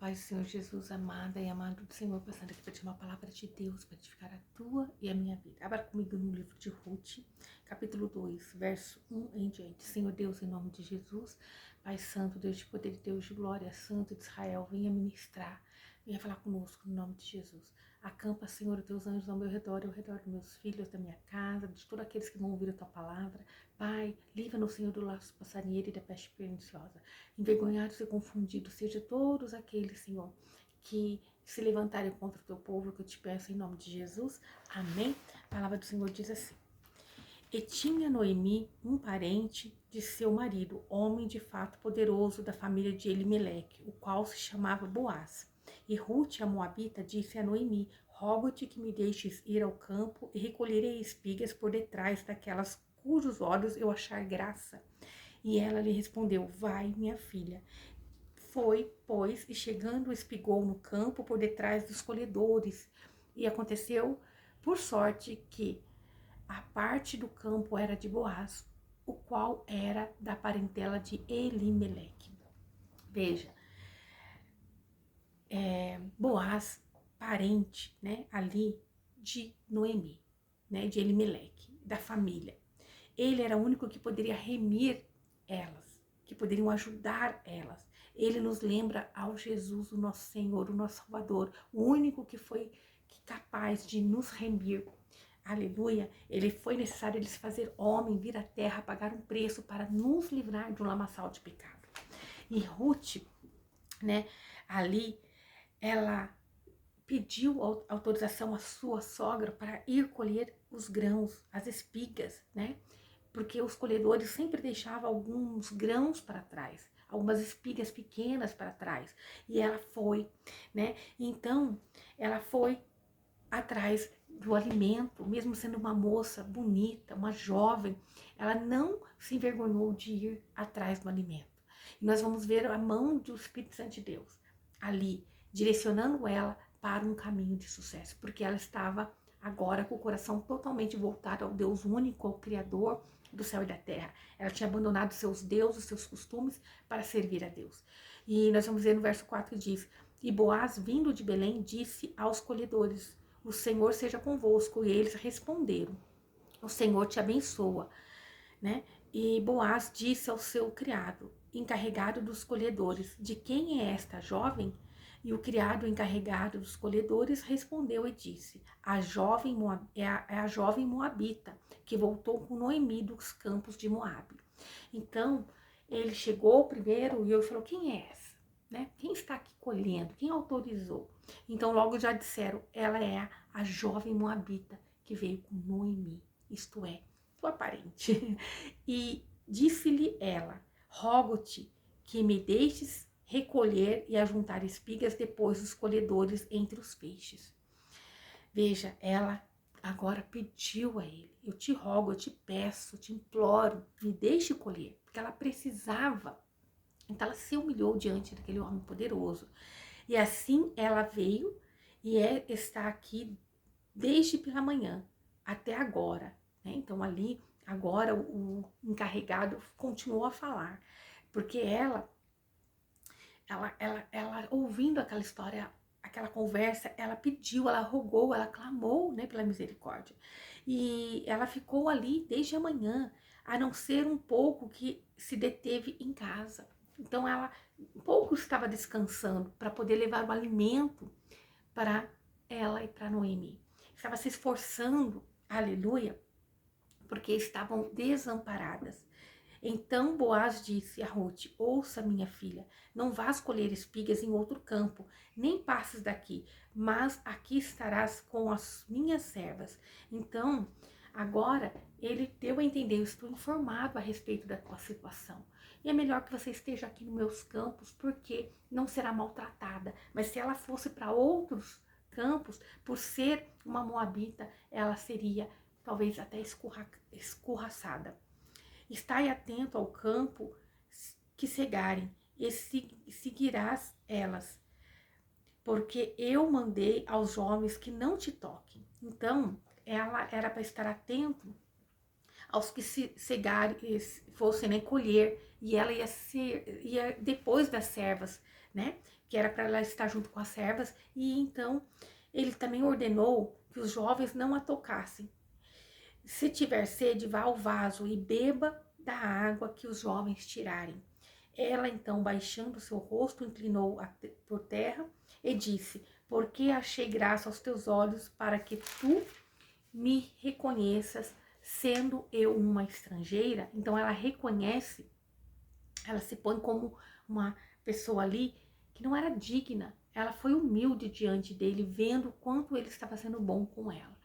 paz do Senhor Jesus, amada e amado do Senhor, passando aqui para te uma palavra de Deus, para edificar a tua e a minha vida. Abra comigo no livro de Ruth, capítulo 2, verso 1 em diante. Senhor Deus, em nome de Jesus, Pai Santo, Deus de poder e Deus de glória, Santo de Israel, venha ministrar, venha falar conosco no nome de Jesus. Acampa, Senhor, os teus anjos ao meu redor e ao redor dos meus filhos, da minha casa, de todos aqueles que vão ouvir a tua palavra. Pai, livra-nos, Senhor, do laço passarinheiro e da peste perniciosa. Envergonhados e confundidos sejam todos aqueles, Senhor, que se levantarem contra o teu povo, que eu te peço em nome de Jesus. Amém. A palavra do Senhor diz assim: E tinha Noemi um parente de seu marido, homem de fato poderoso da família de Elimeleque, o qual se chamava Boaz. E Ruth, a moabita, disse a Noemi: Rogo-te que me deixes ir ao campo e recolherei espigas por detrás daquelas cujos olhos eu achar graça. E ela lhe respondeu: Vai, minha filha. Foi, pois, e chegando espigou no campo por detrás dos colhedores. E aconteceu, por sorte, que a parte do campo era de Boaz, o qual era da parentela de Elimeleque. Veja, Boaz, parente, né, ali de Noemi, né, de Elimeleque, da família. Ele era o único que poderia remir elas, que poderiam ajudar elas. Ele nos lembra ao Jesus, o nosso Senhor, o nosso Salvador, o único que foi capaz de nos remir. Aleluia. Ele foi necessário ele se fazer homem, vir à terra, pagar um preço para nos livrar de um lamaçal de pecado. E Ruth, né, ali, ela pediu autorização à sua sogra para ir colher os grãos, as espigas, né? Porque os colhedores sempre deixavam alguns grãos para trás, algumas espigas pequenas para trás. E ela foi, né? Então, ela foi atrás do alimento, mesmo sendo uma moça bonita, uma jovem, ela não se envergonhou de ir atrás do alimento. E nós vamos ver a mão do Espírito Santo de Deus ali, direcionando ela para um caminho de sucesso, porque ela estava agora com o coração totalmente voltado ao Deus único, ao Criador do céu e da terra. Ela tinha abandonado seus deuses, seus costumes para servir a Deus. E nós vamos ver no verso 4 diz: E Boaz, vindo de Belém, disse aos colhedores: O Senhor seja convosco. E eles responderam: O Senhor te abençoa, né? E Boaz disse ao seu criado, encarregado dos colhedores: De quem é esta jovem? E o criado encarregado dos colhedores respondeu e disse: é a jovem moabita, que voltou com Noemi dos campos de Moabe. Então, ele chegou primeiro e eu falou: quem é essa? Né? Quem está aqui colhendo? Quem autorizou? Então, logo já disseram: ela é a jovem moabita que veio com Noemi, isto é, tua parente. E disse-lhe ela: rogo-te que me deixes recolher e ajuntar espigas depois dos colhedores entre os feixes. Veja, ela agora pediu a ele: eu te rogo, eu te peço, eu te imploro, me deixe colher, porque ela precisava. Então ela se humilhou diante daquele homem poderoso. E assim ela veio e está aqui desde pela manhã até agora, né? Então ali, agora o encarregado continuou a falar, porque ela ouvindo aquela história, aquela conversa, ela pediu, ela rogou, ela clamou, né, pela misericórdia. E ela ficou ali desde a manhã, a não ser um pouco que se deteve em casa. Então ela um pouco estava descansando para poder levar o alimento para ela e para Noemi. Estava se esforçando, aleluia, porque estavam desamparadas. Então Boaz disse a Ruth: ouça, minha filha, não vás colher espigas em outro campo, nem passes daqui, mas aqui estarás com as minhas servas. Então, agora ele deu a entender: eu estou informado a respeito da tua situação. E é melhor que você esteja aqui nos meus campos, porque não será maltratada. Mas se ela fosse para outros campos, por ser uma moabita, ela seria talvez até escorraçada. Estai atento ao campo que cegarem, e seguirás elas, porque eu mandei aos homens que não te toquem. Então, ela era para estar atento aos que se cegarem, fossem, né, colher, e ela ia depois das servas, né, que era para ela estar junto com as servas, e então ele também ordenou que os jovens não a tocassem. Se tiver sede, vá ao vaso e beba da água que os jovens tirarem. Ela então, baixando seu rosto, inclinou por terra e disse: porque achei graça aos teus olhos para que tu me reconheças, sendo eu uma estrangeira. Então ela reconhece, ela se põe como uma pessoa ali que não era digna. Ela foi humilde diante dele, vendo quanto ele estava sendo bom com ela.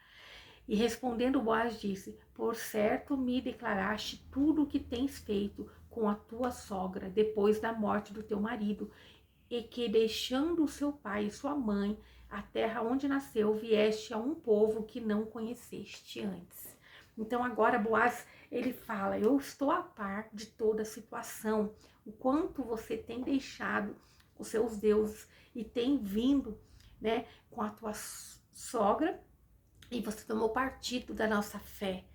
E respondendo, Boaz disse: por certo me declaraste tudo o que tens feito com a tua sogra depois da morte do teu marido, e que deixando o seu pai e sua mãe, a terra onde nasceu, vieste a um povo que não conheceste antes. Então agora Boaz, ele fala: eu estou a par de toda a situação, o quanto você tem deixado os seus deuses e tem vindo, né, com a tua sogra, e você tomou partido da nossa fé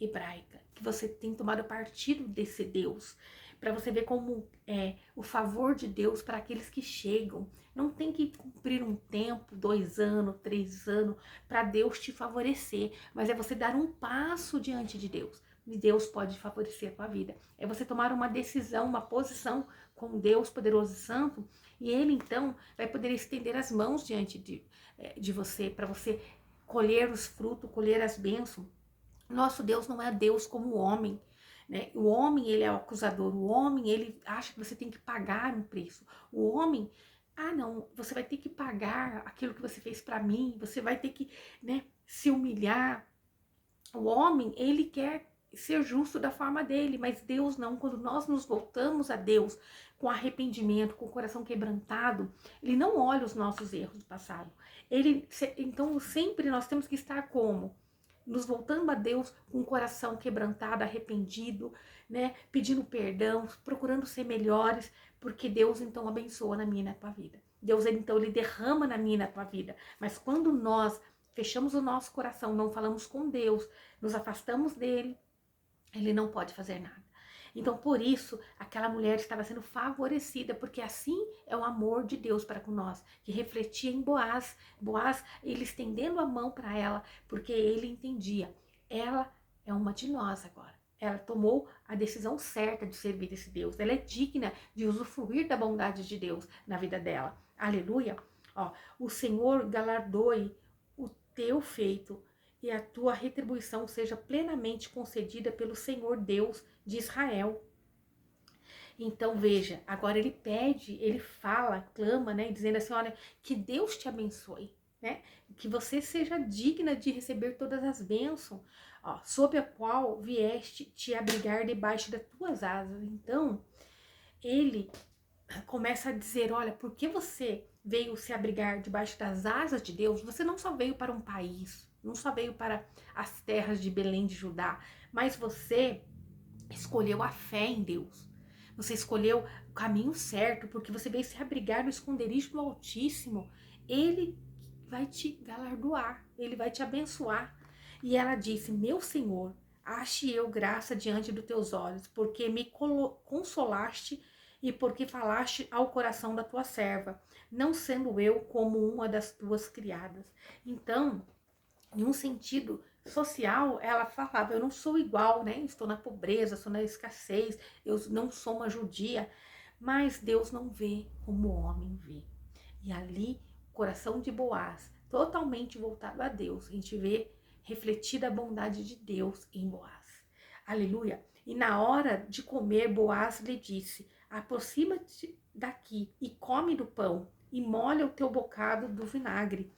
hebraica, que você tem tomado partido desse Deus, para você ver como é o favor de Deus para aqueles que chegam. Não tem que cumprir um tempo, 2 anos, 3 anos, para Deus te favorecer, mas é você dar um passo diante de Deus. E Deus pode favorecer a tua vida. É você tomar uma decisão, uma posição com Deus poderoso e santo, e Ele então vai poder estender as mãos diante de você, para você colher os frutos, colher as bênçãos. Nosso Deus não é Deus como o homem, né? O homem, ele é o acusador, o homem, ele acha que você tem que pagar um preço. O homem, não, você vai ter que pagar aquilo que você fez para mim, você vai ter que, né, se humilhar. O homem, ele quer ser justo da forma dele, mas Deus não. Quando nós nos voltamos a Deus com arrependimento, com o coração quebrantado, Ele não olha os nossos erros do passado. Então sempre nós temos que estar como? Nos voltando a Deus com o coração quebrantado, arrependido, né? Pedindo perdão, procurando ser melhores, porque Deus então abençoa na minha e na tua vida. Deus então ele derrama na minha e na tua vida. Mas quando nós fechamos o nosso coração, não falamos com Deus, nos afastamos dele, ele não pode fazer nada. Então, por isso, aquela mulher estava sendo favorecida, porque assim é o amor de Deus para com nós, que refletia em Boaz. Boaz, ele estendendo a mão para ela, porque ele entendia, ela é uma de nós agora. Ela tomou a decisão certa de servir esse Deus. Ela é digna de usufruir da bondade de Deus na vida dela. Aleluia. Ó, o Senhor galardoe o teu feito e a tua retribuição seja plenamente concedida pelo Senhor Deus de Israel. Então veja, agora ele pede, ele fala, clama, né, dizendo assim, olha, que Deus te abençoe, né, que você seja digna de receber todas as bênçãos, ó, sob a qual vieste te abrigar debaixo das tuas asas. Então ele começa a dizer, olha, porque você veio se abrigar debaixo das asas de Deus, você não só veio para um país, não só veio para as terras de Belém de Judá, mas você escolheu a fé em Deus. Você escolheu o caminho certo, porque você veio se abrigar no esconderijo do Altíssimo. Ele vai te galardoar, ele vai te abençoar. E ela disse, meu Senhor, ache eu graça diante dos teus olhos, porque me consolaste e porque falaste ao coração da tua serva, não sendo eu como uma das tuas criadas. Então, em um sentido social, ela falava, eu não sou igual, né? Estou na pobreza, estou na escassez, eu não sou uma judia, mas Deus não vê como o homem vê. E ali, o coração de Boaz, totalmente voltado a Deus, a gente vê refletida a bondade de Deus em Boaz. Aleluia! E na hora de comer, Boaz lhe disse, aproxima-te daqui e come do pão e molha o teu bocado no vinagre.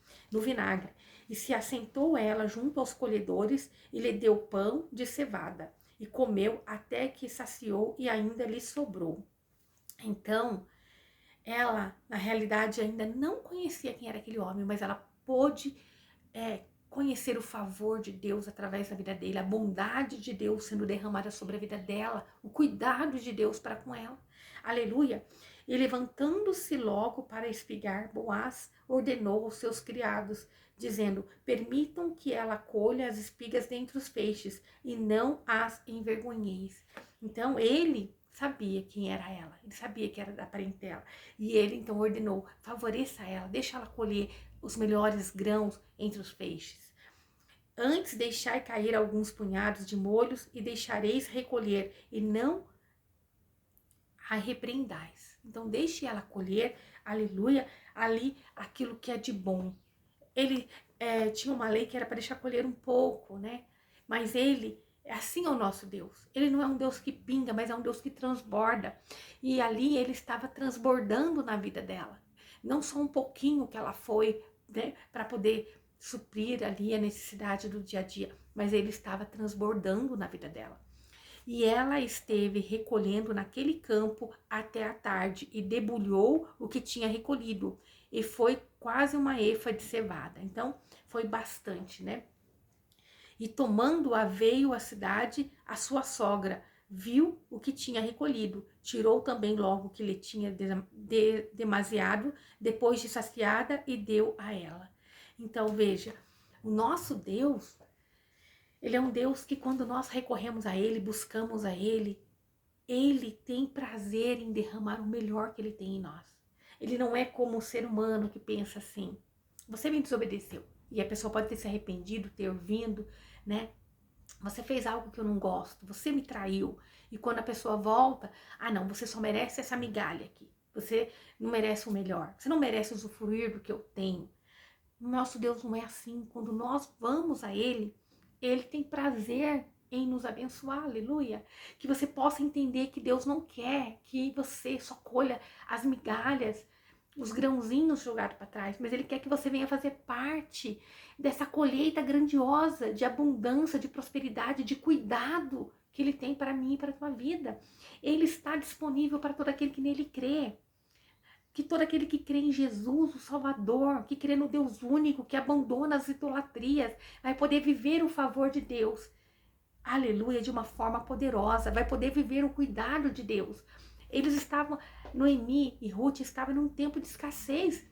E se assentou ela junto aos colhedores e lhe deu pão de cevada. E comeu até que saciou e ainda lhe sobrou. Então, ela, na realidade, ainda não conhecia quem era aquele homem, mas ela pôde conhecer o favor de Deus através da vida dele, a bondade de Deus sendo derramada sobre a vida dela, o cuidado de Deus para com ela. Aleluia! E levantando-se logo para espigar, Boaz ordenou aos seus criados, dizendo, permitam que ela colha as espigas dentre os peixes e não as envergonheis. Então ele sabia quem era ela, ele sabia que era da parentela. E ele então ordenou: favoreça ela, deixa ela colher os melhores grãos entre os feixes. Antes deixai cair alguns punhados de molhos e deixareis recolher, e não a repreendais. Então deixe ela colher, aleluia, ali aquilo que é de bom. Ele tinha uma lei que era para deixar colher um pouco, né? Mas ele, assim é o nosso Deus. Ele não é um Deus que pinga, mas é um Deus que transborda. E ali ele estava transbordando na vida dela. Não só um pouquinho que ela foi, né, para poder suprir ali a necessidade do dia a dia, mas ele estava transbordando na vida dela. E ela esteve recolhendo naquele campo até a tarde e debulhou o que tinha recolhido. E foi quase uma efa de cevada. Então, foi bastante, né? E tomando-a veio à cidade a sua sogra, viu o que tinha recolhido, tirou também logo o que lhe tinha demasiado, depois de saciada, e deu a ela. Então, veja, o nosso Deus, ele é um Deus que quando nós recorremos a ele, buscamos a ele tem prazer em derramar o melhor que ele tem em nós. Ele não é como o ser humano que pensa assim: você me desobedeceu. E a pessoa pode ter se arrependido, ter vindo, né? Você fez algo que eu não gosto, você me traiu. E quando a pessoa volta, ah não, você só merece essa migalha aqui. Você não merece o melhor. Você não merece usufruir do que eu tenho. Nosso Deus não é assim. Quando nós vamos a ele tem prazer em nos abençoar, aleluia. Que você possa entender que Deus não quer que você só colha as migalhas, os grãozinhos jogados para trás, mas Ele quer que você venha fazer parte dessa colheita grandiosa de abundância, de prosperidade, de cuidado que Ele tem para mim e para a tua vida. Ele está disponível para todo aquele que nele crê. Que todo aquele que crê em Jesus, o Salvador, que crê no Deus único, que abandona as idolatrias, vai poder viver o favor de Deus. Aleluia, de uma forma poderosa, vai poder viver o cuidado de Deus. Eles estavam, Noemi e Ruth estavam num tempo de escassez,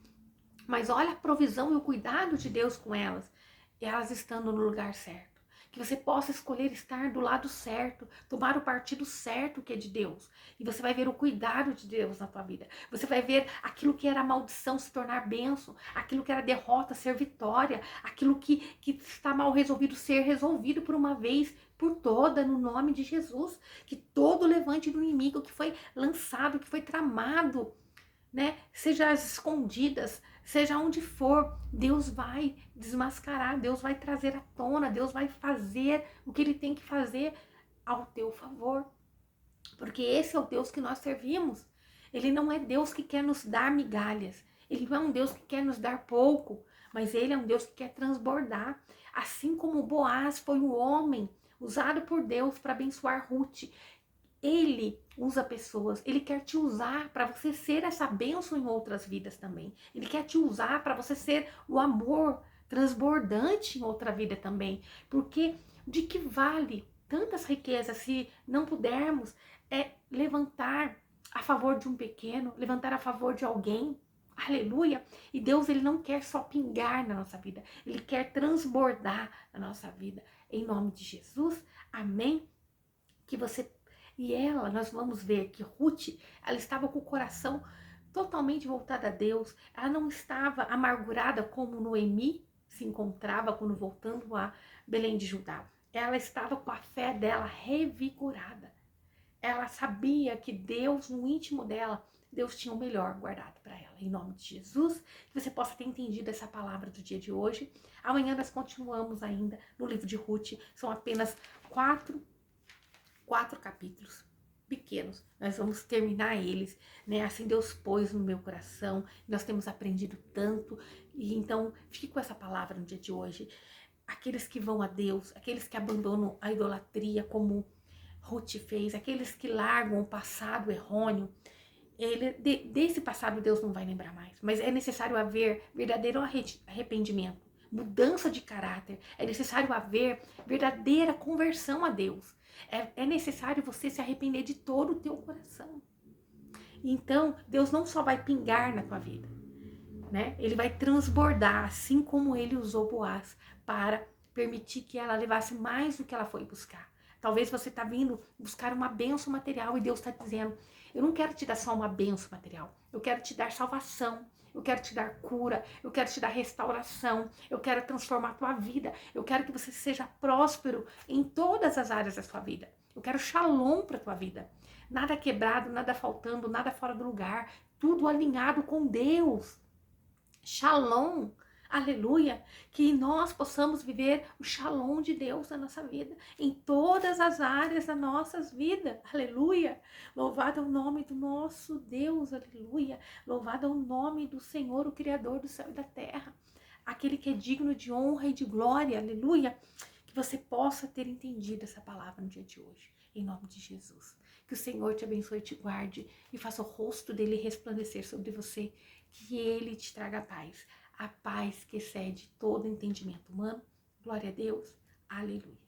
mas olha a provisão e o cuidado de Deus com elas. Elas estando no lugar certo. Que você possa escolher estar do lado certo, tomar o partido certo que é de Deus. E você vai ver o cuidado de Deus na tua vida. Você vai ver aquilo que era maldição se tornar bênção, aquilo que era derrota ser vitória, aquilo que está mal resolvido ser resolvido por uma vez, por toda, no nome de Jesus. Que todo levante do inimigo que foi lançado, que foi tramado, né? Seja as escondidas, seja onde for, Deus vai desmascarar, Deus vai trazer à tona, Deus vai fazer o que Ele tem que fazer ao teu favor. Porque esse é o Deus que nós servimos. Ele não é Deus que quer nos dar migalhas. Ele não é um Deus que quer nos dar pouco, mas Ele é um Deus que quer transbordar. Assim como Boaz foi um homem usado por Deus para abençoar Ruth. Ele usa pessoas, ele quer te usar para você ser essa bênção em outras vidas também. Ele quer te usar para você ser o amor transbordante em outra vida também. Porque de que vale tantas riquezas se não pudermos levantar a favor de um pequeno, levantar a favor de alguém? Aleluia! E Deus, ele não quer só pingar na nossa vida, ele quer transbordar na nossa vida. Em nome de Jesus, amém? Que você nós vamos ver que Ruth, ela estava com o coração totalmente voltado a Deus. Ela não estava amargurada como Noemi se encontrava quando voltando a Belém de Judá. Ela estava com a fé dela revigorada. Ela sabia que Deus, no íntimo dela, Deus tinha o melhor guardado para ela. Em nome de Jesus, que você possa ter entendido essa palavra do dia de hoje. Amanhã nós continuamos ainda no livro de Ruth. São apenas quatro capítulos pequenos, nós vamos terminar eles, né? Assim Deus pôs no meu coração, nós temos aprendido tanto, e então fique com essa palavra no dia de hoje. Aqueles que vão a Deus, aqueles que abandonam a idolatria, como Ruth fez, aqueles que largam o passado errôneo, desse passado Deus não vai lembrar mais, mas é necessário haver verdadeiro arrependimento, mudança de caráter, é necessário haver verdadeira conversão a Deus. É necessário você se arrepender de todo o teu coração. Então, Deus não só vai pingar na tua vida, né? Ele vai transbordar, assim como ele usou Boaz para permitir que ela levasse mais do que ela foi buscar. Talvez você está vindo buscar uma bênção material e Deus está dizendo, eu não quero te dar só uma bênção material, eu quero te dar salvação, eu quero te dar cura, eu quero te dar restauração, eu quero transformar a tua vida, eu quero que você seja próspero em todas as áreas da sua vida. Eu quero shalom para a tua vida. Nada quebrado, nada faltando, nada fora do lugar, tudo alinhado com Deus. Shalom, aleluia, que nós possamos viver o shalom de Deus na nossa vida, em todas as áreas das nossas vidas, aleluia. Louvado é o nome do nosso Deus, aleluia. Louvado é o nome do Senhor, o Criador do céu e da terra, aquele que é digno de honra e de glória, aleluia. Que você possa ter entendido essa palavra no dia de hoje, em nome de Jesus. Que o Senhor te abençoe e te guarde e faça o rosto dele resplandecer sobre você, que ele te traga paz, a paz que excede todo entendimento humano. Glória a Deus, aleluia.